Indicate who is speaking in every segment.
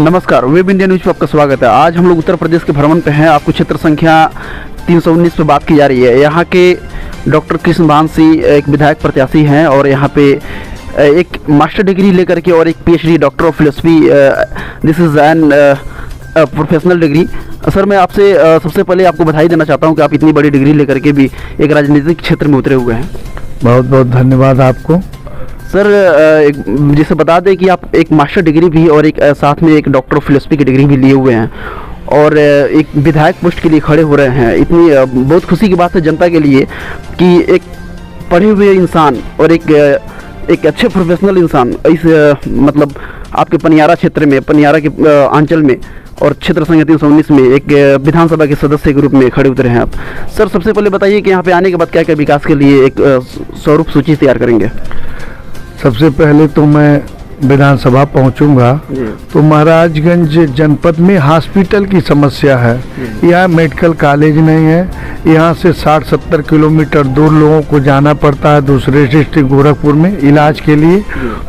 Speaker 1: नमस्कार, web India news में आपका स्वागत है। आज हम लोग उत्तर प्रदेश के भ्रमण पे हैं। आपको क्षेत्र संख्या 319 पे बात की जा रही है। यहाँ के डॉक्टर कृष्ण भान सिंह एक विधायक प्रत्याशी हैं और यहाँ पे एक मास्टर डिग्री लेकर के और एक PhD doctor of philosophy, this is an professional degree. Sir, मैं आपसे सबसे पहले आपको बधाई देना चाहता हूँ कि आप इतनी बड़ी डिग्री लेकर के भी एक राजनीतिक क्षेत्र में उतरे हुए हैं।
Speaker 2: बहुत बहुत धन्यवाद आपको।
Speaker 1: सर, जैसे बता दें कि आप एक मास्टर डिग्री भी और एक साथ में एक डॉक्टर ऑफ फिलोसफी की डिग्री भी लिए हुए हैं और एक विधायक पोस्ट के लिए खड़े हो रहे हैं। इतनी बहुत खुशी की बात है जनता के लिए कि एक पढ़े हुए इंसान और एक अच्छे प्रोफेशनल इंसान इस मतलब आपके पनियारा क्षेत्र में, पनियारा के अंचल में और क्षेत्र संख्या 319 में एक विधानसभा के सदस्य के रूप में खड़े उतरे हैं आप। सर, सबसे पहले बताइए कि यहाँ पे आने के बाद क्या क्या विकास के लिए एक स्वरूप सूची तैयार करेंगे।
Speaker 2: सबसे पहले तो मैं विधानसभा पहुंचूंगा तो महाराजगंज जनपद में हॉस्पिटल की समस्या है। यहाँ मेडिकल कॉलेज नहीं है। यहाँ से 60-70 किलोमीटर दूर लोगों को जाना पड़ता है दूसरे डिस्ट्रिक्ट गोरखपुर में इलाज के लिए।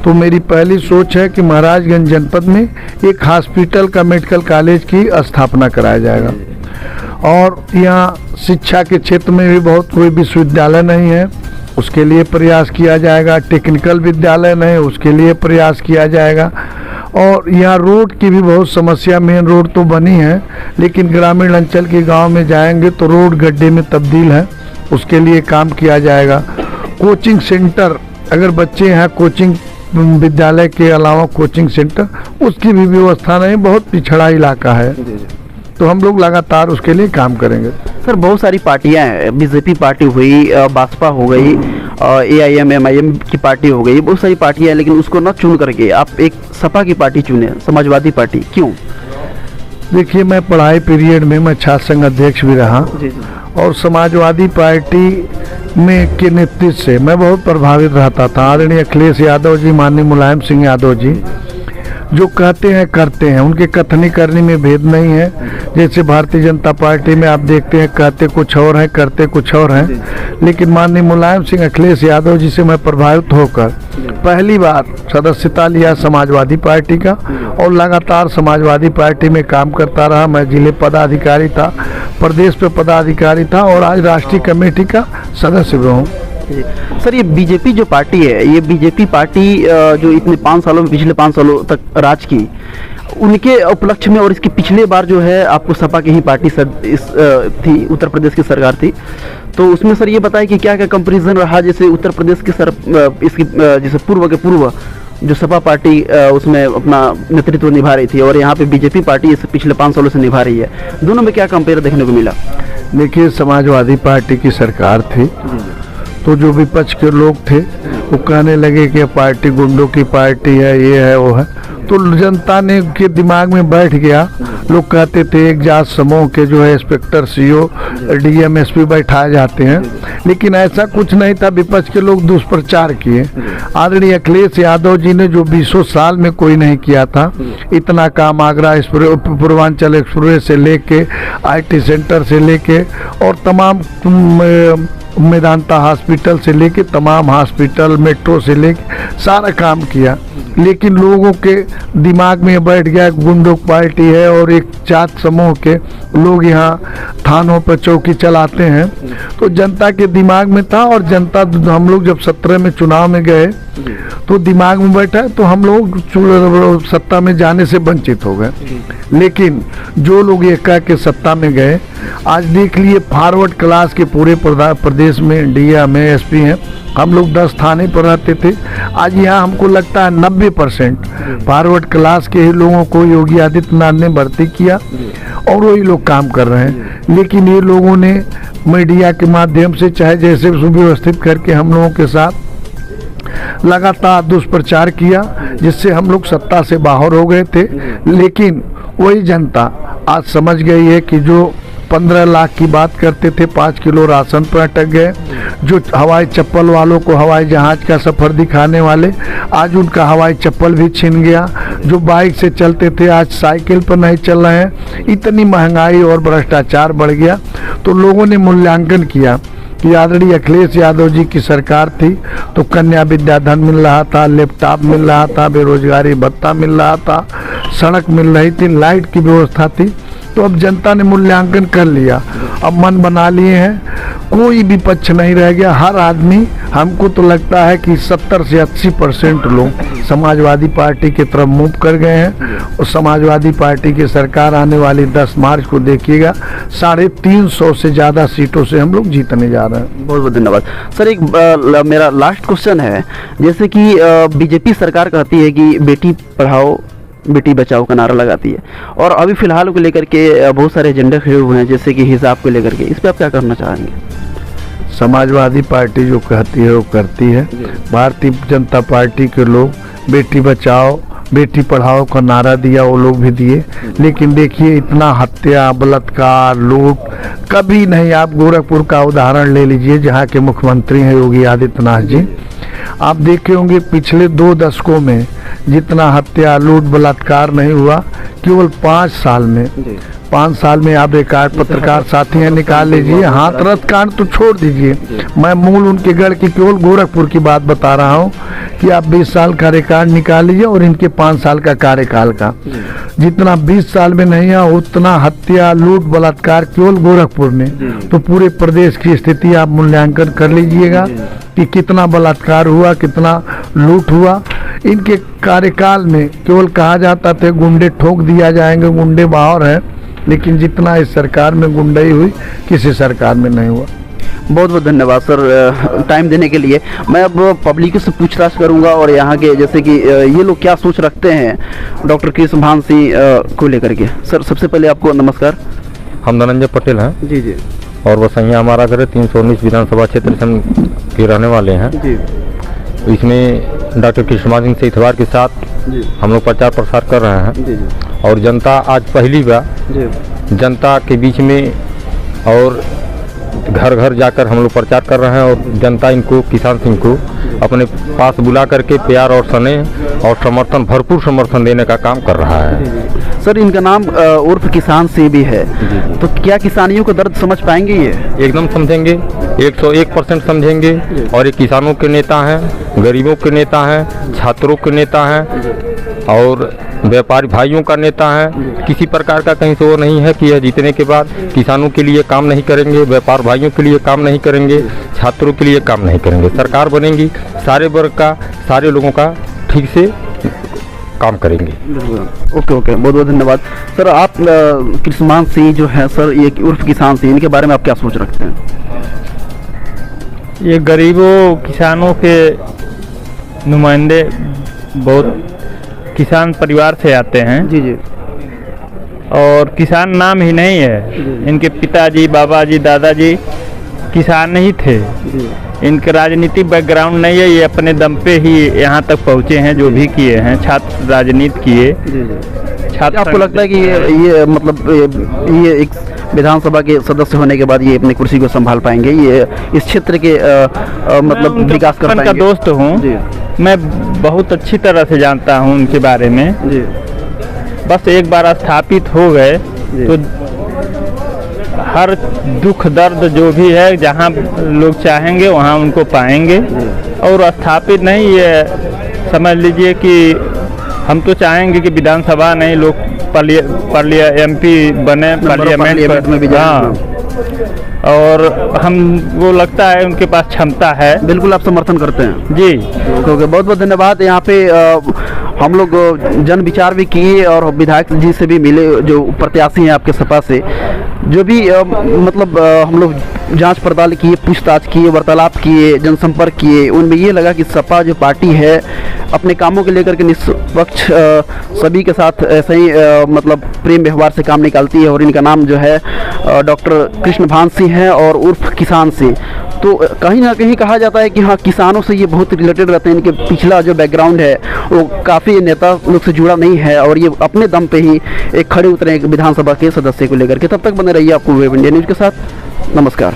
Speaker 2: तो मेरी पहली सोच है कि महाराजगंज जनपद में एक हॉस्पिटल का मेडिकल कॉलेज की स्थापना कराया जाएगा। और यहाँ शिक्षा के क्षेत्र में भी बहुत कोई विश्वविद्यालय नहीं है, उसके लिए प्रयास किया जाएगा। टेक्निकल विद्यालय नहीं, उसके लिए प्रयास किया जाएगा। और यहाँ रोड की भी बहुत समस्या, मेन रोड तो बनी है लेकिन ग्रामीण अंचल के गांव में जाएंगे तो रोड गड्ढे में तब्दील है, उसके लिए काम किया जाएगा। कोचिंग सेंटर, अगर बच्चे हैं कोचिंग विद्यालय के अलावा कोचिंग सेंटर, उसकी भी व्यवस्था नहीं, बहुत पिछड़ा इलाका है। तो हम लोग लगातार उसके लिए काम करेंगे।
Speaker 1: सर, बहुत सारी पार्टियां हैं, बीजेपी पार्टी हुई, भाजपा हो गई, AIM MIM की पार्टी हो गई, बहुत सारी पार्टियां हैं, लेकिन उसको न चुन करके आप एक सपा की पार्टी चुने, समाजवादी पार्टी, क्यों?
Speaker 2: देखिए, मैं पढ़ाई पीरियड में मैं छात्र संघ अध्यक्ष भी रहा और समाजवादी पार्टी में के नेतृत्व से मैं बहुत प्रभावित रहता था। आदरणीय अखिलेश यादव जी, माननीय मुलायम सिंह यादव जी जो कहते हैं करते हैं, उनके कथनी करने में भेद नहीं है। जैसे भारतीय जनता पार्टी में आप देखते हैं कहते कुछ और हैं, करते कुछ और हैं, लेकिन माननीय मुलायम सिंह अखिलेश यादव जी से मैं प्रभावित होकर पहली बार सदस्यता लिया समाजवादी पार्टी का और लगातार समाजवादी पार्टी में काम करता रहा। मैं जिले पदाधिकारी था, प्रदेश पे पदाधिकारी था और आज राष्ट्रीय कमेटी का सदस्य भी हूँ।
Speaker 1: सर, ये बीजेपी जो पार्टी है, ये बीजेपी पार्टी जो इतने 5 सालों में, पिछले 5 सालों तक राज की, उनके उपलक्ष्य में और इसके पिछले बार जो है आपको सपा की ही पार्टी थी, उत्तर प्रदेश की सरकार थी, तो उसमें सर ये बताएं कि क्या क्या कंपैरिजन रहा। जैसे उत्तर प्रदेश की इसकी जैसे पूर्व के पूर्व जो सपा पार्टी उसमें अपना नेतृत्व निभा रही थी और यहाँ पे बीजेपी पार्टी इस पिछले 5 सालों से निभा रही है, दोनों में क्या कंपेयर देखने को मिला?
Speaker 2: देखिए, समाजवादी पार्टी की सरकार थी तो जो विपक्ष के लोग थे वो कहने लगे कि पार्टी गुंडों की पार्टी है, ये है वो है, तो जनता ने के दिमाग में बैठ गया। लोग कहते थे एक जात समूह के जो है इंस्पेक्टर CO DM SP बैठाए जाते हैं, लेकिन ऐसा कुछ नहीं था। विपक्ष के लोग दुष्प्रचार किए। आदरणीय अखिलेश यादव जी ने जो 20 साल में कोई नहीं किया था, इतना काम आगरा पूर्वांचल एक्सप्रेस से लेके IT सेंटर से लेके और तमाम मेदांता हॉस्पिटल से लेके तमाम हॉस्पिटल, मेट्रो से लेके सारा काम किया, लेकिन लोगों के दिमाग में बैठ गया गुंडों पार्टी है और एक जात समूह के लोग यहाँ थानों पर चौकी चलाते हैं। तो जनता के दिमाग में था और जनता, हम लोग जब 17 में चुनाव में गए तो दिमाग में बैठा तो हम लोग सत्ता में जाने से वंचित हो गए। लेकिन जो लोग एका के सत्ता में गए, आज देख लिए फॉरवर्ड क्लास के पूरे प्रदेश में DM में SP हैं। हम लोग 10 थाने पर रहते थे, आज यहाँ हमको लगता है 90% फॉरवर्ड क्लास के ही लोगों को योगी आदित्यनाथ ने भर्ती किया और वही लोग काम कर रहे हैं। लेकिन ये लोगों ने मीडिया के माध्यम से चाहे जैसे सुव्यवस्थित करके हम लोगों के साथ लगातार दुष्प्रचार किया, जिससे हम लोग सत्ता से बाहर हो गए थे। लेकिन वही जनता आज समझ गई है कि जो 15 लाख की बात करते थे 5 किलो राशन पर अटक गए, जो हवाई चप्पल वालों को हवाई जहाज का सफ़र दिखाने वाले आज उनका हवाई चप्पल भी छिन गया, जो बाइक से चलते थे आज साइकिल पर नहीं चल रहे हैं। इतनी महंगाई और भ्रष्टाचार बढ़ गया तो लोगों ने मूल्यांकन किया कि आदरणीय अखिलेश यादव जी की सरकार थी तो कन्या विद्याधन मिल रहा था, लैपटॉप मिल रहा था, बेरोजगारी भत्ता मिल रहा था, सड़क मिल रही थी, लाइट की व्यवस्था थी। तो अब जनता ने मूल्यांकन कर लिया, अब मन बना लिए हैं, कोई भी पक्ष नहीं रह गया। हर आदमी, हमको तो लगता है कि 70 से 80% लोग समाजवादी पार्टी की तरफ मूव कर गए हैं। और समाजवादी पार्टी की सरकार आने वाली 10 मार्च को देखिएगा 350 से ज़्यादा सीटों से हम लोग जीतने जा रहे हैं।
Speaker 1: बहुत बहुत धन्यवाद सर। एक मेरा लास्ट क्वेश्चन है, जैसे कि बीजेपी सरकार कहती है कि बेटी पढ़ाओ बेटी बचाओ का नारा लगाती है, और अभी फिलहाल को लेकर के बहुत सारे एजेंडे खड़े हुए हैं, जैसे कि हिसाब को लेकर के, इस पर आप क्या करना चाहेंगे?
Speaker 2: समाजवादी पार्टी जो कहती है वो करती है। भारतीय जनता पार्टी के लोग बेटी बचाओ बेटी पढ़ाओ का नारा दिया, वो लोग भी दिए, लेकिन देखिए इतना हत्या, बलात्कार, लूट कभी नहीं। आप गोरखपुर का उदाहरण ले लीजिए, जहाँ के मुख्यमंत्री हैं योगी आदित्यनाथ जी। आप देखे होंगे पिछले 2 दशकों में जितना हत्या, लूट, बलात्कार नहीं हुआ, केवल 5 साल में। 5 साल में आप रिकॉर्ड पत्रकार साथी हैं, निकाल लीजिए। हाथरस कांड तो छोड़ दीजिए, मैं मूल उनके गढ़ की केवल गोरखपुर की बात बता रहा हूँ कि आप 20 साल का रिकॉर्ड निकाल लीजिए और इनके 5 साल का कार्यकाल का, जितना 20 साल में नहीं है उतना हत्या, लूट, बलात्कार केवल गोरखपुर में। तो पूरे प्रदेश की स्थिति आप मूल्यांकन कर लीजिएगा कि कितना बलात्कार हुआ, कितना लूट हुआ। इनके कार्यकाल में केवल कहा जाता था गुंडे ठोक दिया जाएंगे, गुंडे बाहर हैं, लेकिन जितना इस सरकार में गुंडाई हुई किसी सरकार में नहीं हुआ।
Speaker 1: बहुत बहुत धन्यवाद सर टाइम देने के लिए। मैं अब पब्लिक से पूछताछ करूंगा और यहाँ के जैसे कि ये लोग क्या सोच रखते हैं डॉक्टर कृष्ण भान सिंह को लेकर के। सर सबसे पहले आपको नमस्कार।
Speaker 3: हम धनंजय पटेल हैं
Speaker 1: जी जी।
Speaker 3: और वसैया हमारा घर है, 319 विधानसभा क्षेत्र से हम के रहने वाले हैं
Speaker 1: जी।
Speaker 3: इसमें डॉक्टर कृष्ण भान सिंह से इतवार के साथ
Speaker 1: जी।
Speaker 3: हम लोग प्रचार प्रसार कर रहे हैं।
Speaker 1: जी जी।
Speaker 3: और जनता आज पहली बार
Speaker 1: जी।
Speaker 3: जनता के बीच में और घर घर जाकर हम लोग प्रचार कर रहे हैं, और जनता इनको किसान सिंह को अपने पास बुला करके प्यार और स्नेह और समर्थन, भरपूर समर्थन देने का काम कर रहा है।
Speaker 1: सर इनका नाम उर्फ किसान सिंह भी है, तो क्या किसानियों का दर्द समझ पाएंगे ये?
Speaker 3: एकदम समझेंगे, 101% समझेंगे। और ये किसानों के नेता हैं, गरीबों के नेता हैं, छात्रों के नेता हैं और व्यापारी भाइयों का नेता है। किसी प्रकार का कहीं से वो नहीं है कि यह जीतने के बाद किसानों के लिए काम नहीं करेंगे, व्यापार भाइयों के लिए काम नहीं करेंगे, छात्रों के लिए काम नहीं करेंगे। सरकार बनेगी, सारे वर्ग का, सारे लोगों का ठीक से काम करेंगे।
Speaker 1: ओके ओके, बहुत बहुत धन्यवाद सर। आप कृष्ण भान सिंह जो है सर, ये उर्फ किसान सिंह, इनके बारे में आप क्या सोच रखते हैं?
Speaker 4: ये गरीबों किसानों के नुमाइंदे, बहुत किसान परिवार से आते हैं।
Speaker 1: जी जी।
Speaker 4: और किसान नाम ही नहीं है, इनके पिताजी, बाबाजी, दादाजी किसान ही थे। इनके राजनीतिक बैकग्राउंड नहीं है, ये अपने दम पे ही यहाँ तक पहुँचे हैं। जो भी किए हैं, छात्र राजनीति किए। छात्र
Speaker 1: आपको लगता है कि ये मतलब ये एक विधानसभा के सदस्य होने के बाद ये अपनी कुर्सी को संभाल पाएंगे, ये इस क्षेत्र के मतलब विकास कर पाएंगे?
Speaker 4: का दोस्त हूँ मैं, बहुत अच्छी तरह से जानता हूँ उनके बारे में
Speaker 1: जी।
Speaker 4: बस एक बार स्थापित हो गए तो हर दुख दर्द जो भी है, जहाँ लोग चाहेंगे वहाँ उनको पाएंगे। और स्थापित नहीं, ये समझ लीजिए कि हम तो चाहेंगे कि विधानसभा नहीं, लोग MP बने, पार्लियामेंट
Speaker 1: में भी
Speaker 4: हाँ। और हमको लगता है उनके पास क्षमता है।
Speaker 1: बिल्कुल, आप समर्थन करते हैं
Speaker 4: जी।
Speaker 1: ओके, बहुत बहुत धन्यवाद। यहाँ पे हम लोग जन विचार भी किए और विधायक जी से भी मिले, जो प्रत्याशी हैं आपके सपा से, जो भी मतलब हम लोग जांच पड़ताल किए, पूछताछ किए, वार्तालाप किए, जनसंपर्क किए। उनमें ये लगा कि सपा जो पार्टी है अपने कामों के लेकर के निष्पक्ष सभी के साथ ऐसे ही मतलब प्रेम व्यवहार से काम निकालती है। और इनका नाम जो है डॉक्टर कृष्ण भान सिंह है और उर्फ किसान सिंह। तो कहीं ना कहीं कहा जाता है कि हाँ, किसानों से ये बहुत रिलेटेड रहते हैं। इनके पिछला जो बैकग्राउंड है वो काफ़ी नेता लोग से जुड़ा नहीं है और ये अपने दम पे ही एक खड़े उतरे विधानसभा के सदस्य को लेकर के। तब तक बने रहिए आपको वेब इंडिया न्यूज़ के साथ। नमस्कार।